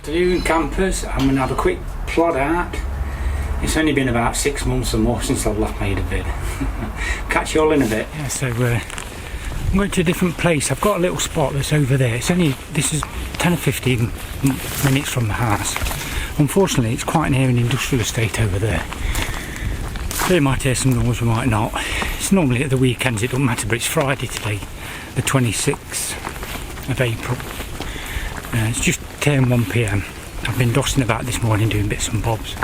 Afternoon campers, I'm going to have a quick plod out. It's only been about 6 months or more since I've last made a vid. Catch you all in a bit. Yeah, so I'm going to a different place. I've got a little spot that's over there. This is 10 or 15 minutes from the house. Unfortunately, it's quite near an industrial estate over there. So you might hear some noise, we might not. It's normally at the weekends, it doesn't matter, but it's Friday today, the 26th of April. It's just turned 1 PM. I've been dossing about this morning doing bits and bobs.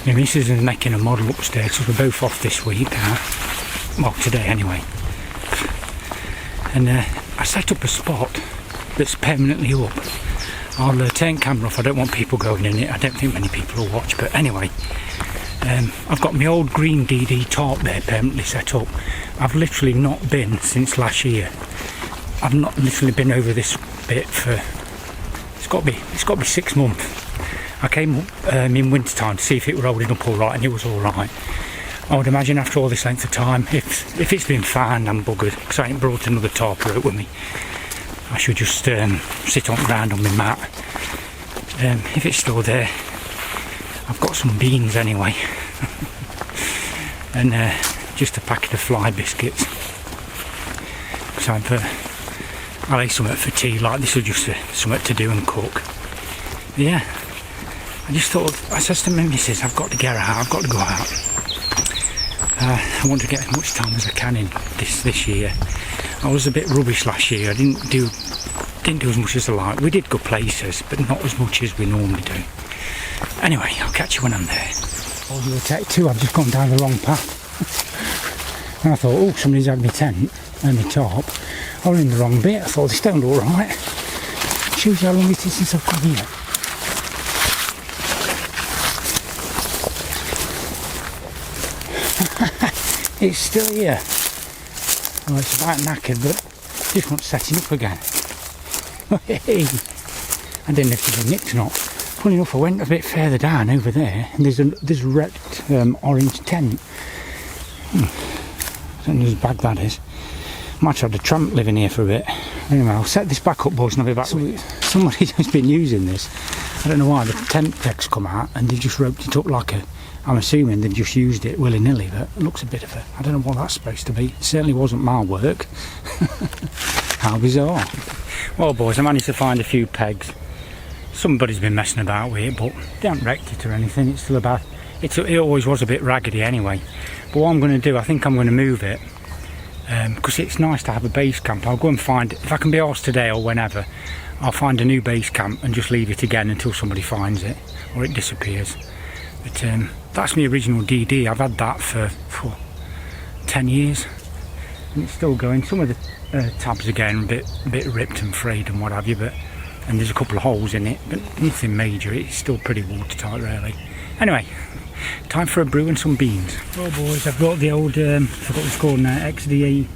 My missus is making a model upstairs, so we're both off this week now. Well, today anyway. And I set up a spot that's permanently up. I'll turn camera off, I don't want people going in it. I don't think many people will watch, but anyway. I've got my old green DD tarp there permanently set up. I've literally not been since last year. I've not literally been over this bit for, it's got to be 6 months. I came up in winter time to see if it were holding up alright, and it was alright. I would imagine after all this length of time, if it's been fine, I'm buggered, because I ain't brought another tarp out with me. I should just sit on the ground on my mat. If it's still there, I've got some beans anyway. And just a packet of fly biscuits. So I'll eat something for tea, like this was just something to do and cook. Yeah, I just thought, I said to my missus, I've got to get out, I've got to go out. I want to get as much time as I can in this year. I was a bit rubbish last year, I didn't do as much as I like. We did good places, but not as much as we normally do. Anyway, I'll catch you when I'm there. Oh, you'll take two, I've just gone down the wrong path. And I thought, oh, somebody's had my tent and my tarp. I was in the wrong bit, I thought this don't look right. Shows you how long it is since I've come here. It's still here. Well, it's about knackered, but just not setting up again. Hey, I didn't know if it was nicked or not. Funny enough, I went a bit further down over there, and there's a wrecked orange tent. I don't know whose bag that is. Might have had a tramp living here for a bit. Anyway, I'll set this back up, boys, and I'll be back. Somebody has been using this. I don't know why, the tent pegs come out and they just roped it up like a, I'm assuming they've just used it willy-nilly, but it looks a bit of a, I don't know what that's supposed to be. It certainly wasn't my work. How bizarre. Well, boys, I managed to find a few pegs. Somebody's been messing about with it, but they haven't wrecked it or anything. It's still about, it always was a bit raggedy anyway. But what I'm going to do, I think I'm going to move it. Because it's nice to have a base camp. I'll go and find, if I can be asked today or whenever, I'll find a new base camp and just leave it again until somebody finds it or it disappears. But that's my original DD. I've had that for 10 years and it's still going. Some of the tabs are getting a bit ripped and frayed and what have you, and there's a couple of holes in it, but nothing major. It's still pretty watertight really. Anyway, time for a brew and some beans. Well, boys, I've got the old, I forgot what it's called now, X-Data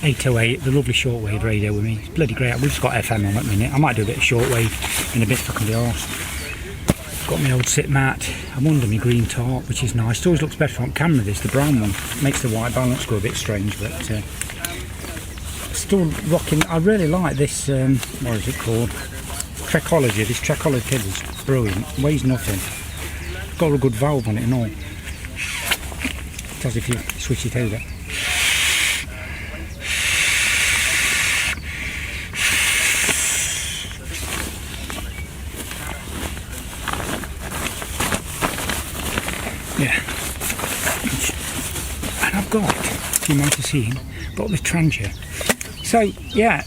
808, the lovely shortwave radio with me. It's bloody great. We've just got FM on at the minute. I might do a bit of shortwave in a bit if I can be arsed. Got my old sit mat. I'm under my green tarp, which is nice. It always looks better on camera, this, the brown one. Makes the white balance go a bit strange, but still rocking. I really like this, what is it called? Trekology. This Trekology kid is brilliant. Weighs nothing. Got a good valve on it and all. It does if you switch it over. Yeah. And I've got, you might have seen, got the Trangia. So yeah,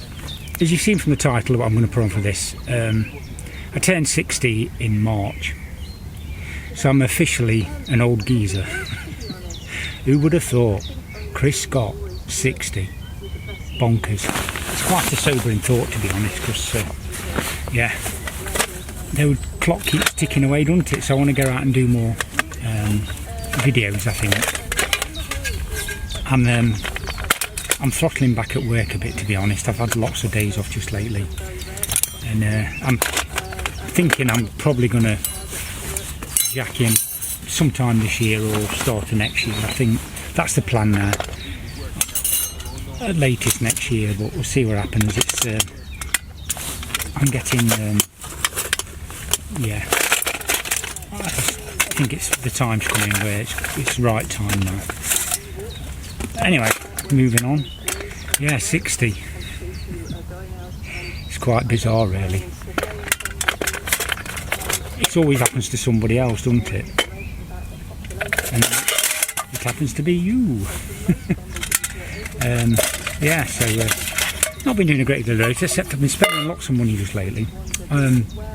as you've seen from the title of what I'm going to put on for this, I turned 60 in March, so I'm officially an old geezer. Who would have thought? Chris Scott, 60. Bonkers. It's quite a sobering thought, to be honest, because yeah, the clock keeps ticking away, doesn't it? So I want to go out and do more videos, I think. I'm throttling back at work a bit, to be honest. I've had lots of days off just lately, and I'm thinking I'm probably going to jack in sometime this year or start of next year. I think that's the plan now. At latest next year, but we'll see what happens. It's I'm getting, yeah, I think it's the time's coming where it's the right time now. Anyway, moving on. Yeah, 60. It's quite bizarre, really. It always happens to somebody else, doesn't it? And it happens to be you. Yeah, so not been doing a great deal of it, except I've been spending lots of money just lately.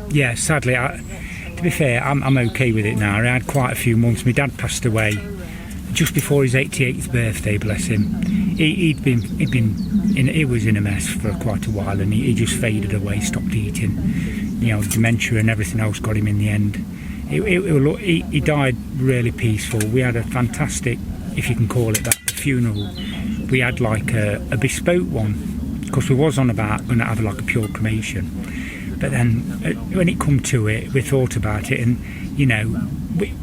Yeah, sadly, to be fair, I'm okay with it now. I had quite a few months. My dad passed away just before his 88th birthday, bless him. He was in a mess for quite a while, and he just faded away, stopped eating. You know, dementia and everything else got him in the end. He died really peaceful. We had a fantastic, if you can call it that, funeral. We had like a bespoke one, because we was on about going to have like a pure cremation. But then when it come to it, we thought about it, and you know,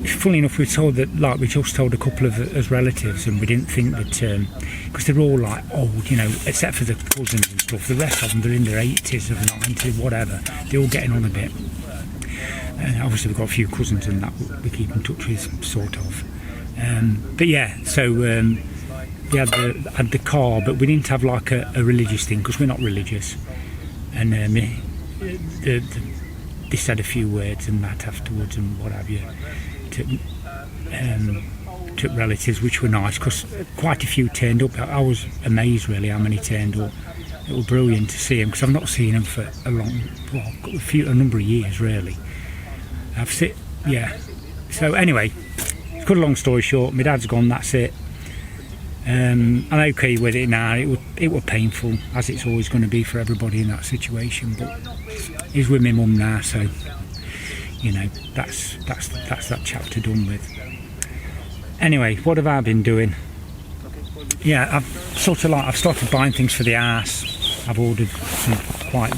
funnily enough, we just told a couple of us relatives, and we didn't think that, because they're all like old, you know, except for the cousins and stuff. The rest of them, they're in their 80s or 90s, whatever. They're all getting on a bit. And obviously we've got a few cousins and that we keep in touch with, sort of. But yeah, so we had the car, but we didn't have like a religious thing, because we're not religious. And they said a few words and that afterwards and what have you to relatives, which were nice, because quite a few turned up. I was amazed really how many turned up. It was brilliant to see them, because I've not seen them for a number of years really. Yeah. So anyway, to cut a long story short, my dad's gone, that's it. I'm okay with it now. It was painful, as it's always going to be for everybody in that situation, but he's with my mum now, so you know, that's that chapter done with. Anyway, what have I been doing? Yeah, I've started buying things for the house. I've ordered some quite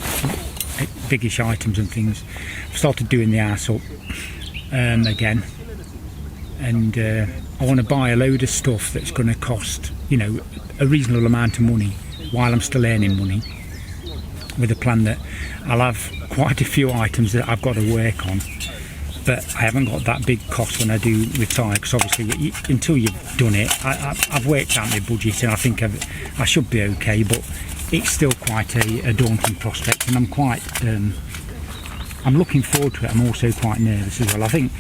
biggish items and things. I've started doing the house up again, and I want to buy a load of stuff that's going to cost, you know, a reasonable amount of money while I'm still earning money, with a plan that I'll have quite a few items that I've got to work on, but I haven't got that big cost when I do retire, because obviously until you've done it, I've worked out my budget and I think I should be okay, but it's still quite a daunting prospect, and I'm quite I'm looking forward to it. I'm also quite nervous as well. I think,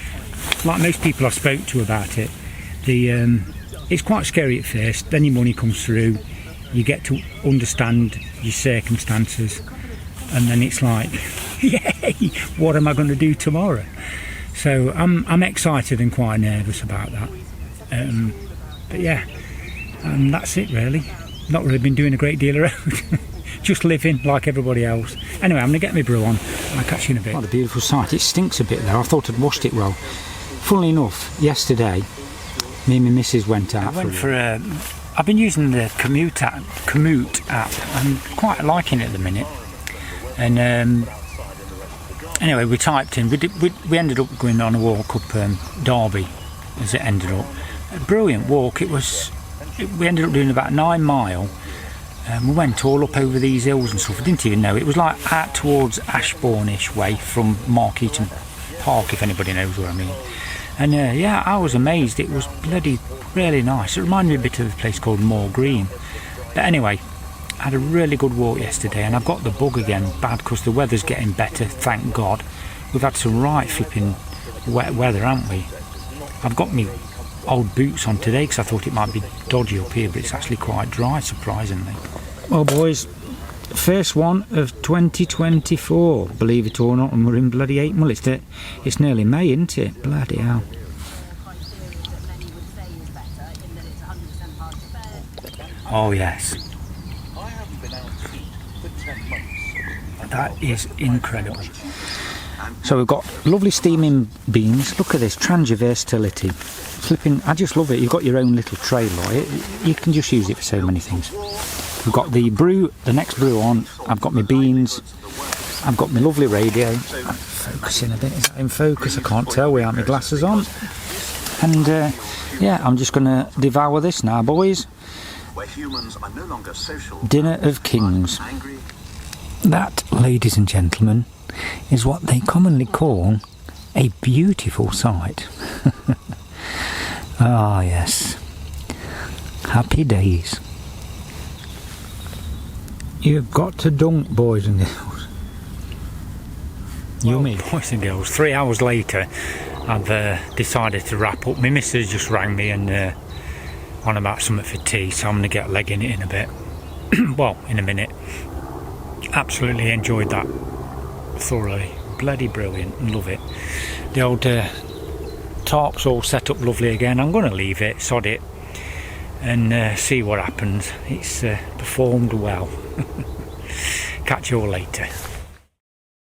like most people I spoke to about it, it's quite scary at first. Then your money comes through, you get to understand your circumstances, and then it's like, yay, what am I going to do tomorrow? So I'm excited and quite nervous about that. But yeah, that's it really. Not really been doing a great deal around. Just living like everybody else. Anyway, I'm going to get my brew on. I'll catch you in a bit. What a beautiful sight. It stinks a bit though. I thought I'd washed it well. Funnily enough, yesterday, me and my missus went out. I've been using the Commute app. I'm quite liking it at the minute. And anyway, we typed in. We ended up going on a walk up Derby, as it ended up. A brilliant walk. We ended up doing about 9 miles. We went all up over these hills and stuff. I didn't even know. It was like out towards Ashbourne-ish way from Markeaton Park, if anybody knows what I mean. And yeah, I was amazed. It was bloody really nice. It reminded me a bit of a place called Moor Green. But anyway, I had a really good walk yesterday, and I've got the bug again bad, because the weather's getting better, thank God. We've had some right flipping wet weather, haven't we? I've got me old boots on today because I thought it might be dodgy up here, but it's actually quite dry, surprisingly. Well boys, first one of 2024, believe it or not, and we're in bloody April. It's nearly May, isn't it? Bloody hell. Oh yes, that is incredible. So we've got lovely steaming beans. Look at this, versatility. Flipping, I just love it. You've got your own little tray, like you can just use it for so many things. We've got the next brew on. I've got my beans. I've got my lovely radio. I'm focusing a bit. Is that in focus? I can't tell without my glasses on. And yeah, I'm just going to devour this now, boys. Dinner of Kings. That, ladies and gentlemen, is what they commonly call a beautiful sight. Ah, yes. Happy days. You've got to dunk, boys and girls. Yummy. Well, boys and girls, 3 hours later, I've decided to wrap up. My missus just rang me and on about something for tea, so I'm going to get legging it in a bit. Well, in a minute. Absolutely enjoyed that thoroughly. Bloody brilliant. Love it. The old tarp's all set up lovely again. I'm going to leave it, sod it, and see what happens. It's performed well. Catch you all later.